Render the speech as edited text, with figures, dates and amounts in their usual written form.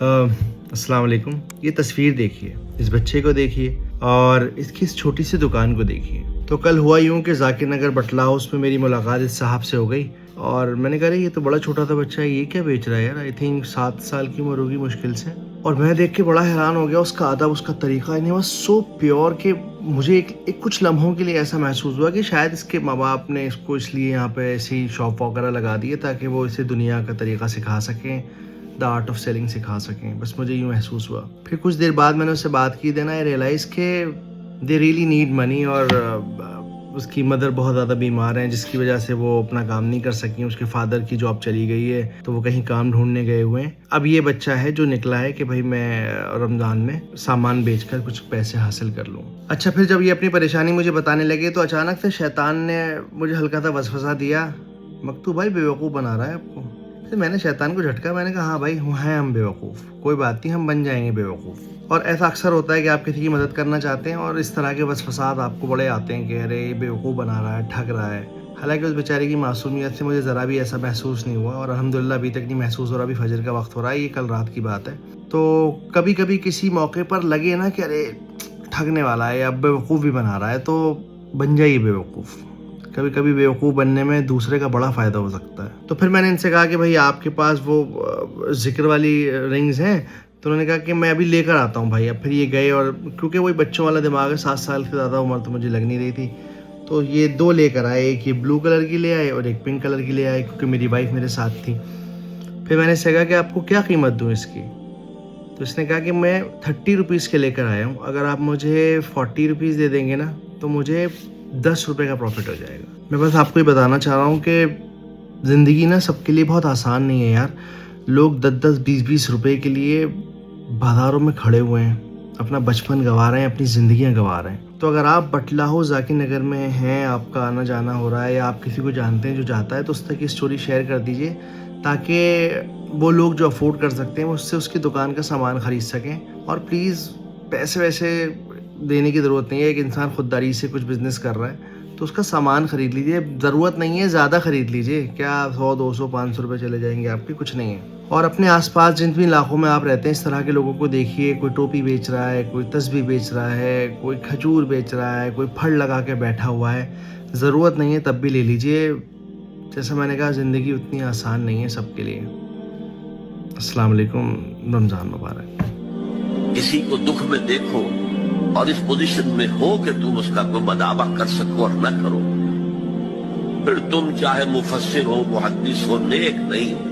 अस्सलाम वालेकुम। ये तस्वीर देखिए, इस बच्चे को देखिए और इसकी इस छोटी सी दुकान को देखिए। तो कल हुआ यूँ कि ज़ाकिर नगर बटला हाउस में मेरी मुलाकात इस साहब से हो गई और मैंने कहा ये तो बड़ा छोटा सा बच्चा है, ये क्या बेच रहा है यार। आई थिंक 7 साल की उम्र होगी मुश्किल से। और मैं देख के बड़ा हैरान हो गया, उसका अदब, उसका तरीका इन्हें बस सो प्योर कि मुझे एक कुछ लम्हों के लिए ऐसा महसूस हुआ कि शायद इसके माँ बाप ने इसको इसलिए यहाँ पे ऐसी शॉप वगैरह लगा दी है ताकि वो इसे दुनिया का तरीका सिखा सकें, द आर्ट ऑफ सेलिंग सिखा सकें। बस मुझे यूँ महसूस हुआ। फिर कुछ देर बाद मैंने उससे बात की, देन आई रियलाइज़ के दे रियली नीड मनी और उसकी मदर बहुत ज़्यादा बीमार हैं जिसकी वजह से वो अपना काम नहीं कर सकी। उसके फादर की जॉब चली गई है तो वो कहीं काम ढूंढने गए हुए हैं। अब ये बच्चा है जो निकला है कि भाई मैं रमज़ान में सामान बेचकर कुछ पैसे हासिल कर लूँ। अच्छा, फिर जब ये अपनी परेशानी मुझे बताने लगे तो अचानक से शैतान ने मुझे हल्का सा वसवसा दिया, मकतू भाई बेवकूफ़ बना रहा है आपको। तो मैंने शैतान को झटका, मैंने कहा हाँ भाई हैं हम बेवकूफ़, कोई बात नहीं, हम बन जाएंगे बेवकूफ़। और ऐसा अक्सर होता है कि आप किसी की मदद करना चाहते हैं और इस तरह के वसवसात आपको बड़े आते हैं कि अरे ये बेवकूफ़ बना रहा है, ठग रहा है। हालांकि उस बेचारे की मासूमियत से मुझे ज़रा भी ऐसा महसूस नहीं हुआ और अल्हम्दुलिल्लाह अभी तक नहीं महसूस हो रहा। अभी फजर का वक्त हो रहा है, ये कल रात की बात है। तो कभी कभी किसी मौके पर लगे ना कि अरे ठगने वाला है या बेवकूफ़ भी बना रहा है तो बन जाइए बेवकूफ़। कभी कभी बेवकूफ़ बनने में दूसरे का बड़ा फ़ायदा हो सकता है। तो फिर मैंने इनसे कहा कि भाई आपके पास वो जिक्र वाली रिंग्स हैं? तो उन्होंने कहा कि मैं अभी लेकर आता हूँ भाई। अब फिर ये गए और क्योंकि वही बच्चों वाला दिमाग है, 7 साल से ज़्यादा उम्र तो मुझे लग नहीं रही थी, तो ये 2 लेकर आए। एक ये ब्लू कलर की ले आए और एक पिंक कलर की ले आए क्योंकि मेरी वाइफ मेरे साथ थी। फिर मैंने इससे कहा कि आपको क्या कीमत दूँ इसकी? तो इसने कहा कि मैं 30 रुपीज़ के लेकर आया हूँ, अगर आप मुझे 40 रुपीज़ दे देंगे ना तो मुझे 10 रुपये का प्रॉफिट हो जाएगा। मैं बस आपको ये बताना चाह रहा हूँ कि ज़िंदगी ना सबके लिए बहुत आसान नहीं है यार। लोग 10-10, 20-20 रुपए के लिए बाज़ारों में खड़े हुए हैं, अपना बचपन गंवा रहे हैं, अपनी ज़िंदगियाँ गंवा रहे हैं। तो अगर आप बटला हो ज़ाकिर नगर में हैं, आपका आना जाना हो रहा है या आप किसी को जानते हैं जो जाता है, तो उस तक ये स्टोरी शेयर कर दीजिए ताकि वो लोग जो अफोर्ड कर सकते हैं उससे उसकी दुकान का सामान ख़रीद सकें। और प्लीज़ पैसे वैसे देने की ज़रूरत नहीं है। एक इंसान खुददारी से कुछ बिज़नेस कर रहा है तो उसका सामान ख़रीद लीजिए। ज़रूरत नहीं है ज़्यादा ख़रीद लीजिए, क्या 100, 200, 500 रुपये चले जाएंगे आपके, कुछ नहीं है। और अपने आसपास जिन भी इलाकों में आप रहते हैं इस तरह के लोगों को देखिए, कोई टोपी बेच रहा है, कोई तस्बीह बेच रहा है, कोई खजूर बेच रहा है, कोई फल लगा के बैठा हुआ है। ज़रूरत नहीं है तब भी ले लीजिए। जैसा मैंने कहा ज़िंदगी उतनी आसान नहीं है सबके लिए। अस्सलाम वालेकुम, रमज़ान मुबारक। किसी को दुख में देखो और इस पोजीशन में हो कि तुम उसका कोई मदावा कर सको और न करो, फिर तुम चाहे मुफस्सिर हो, मुहद्दिस हो, नेक नहीं हो।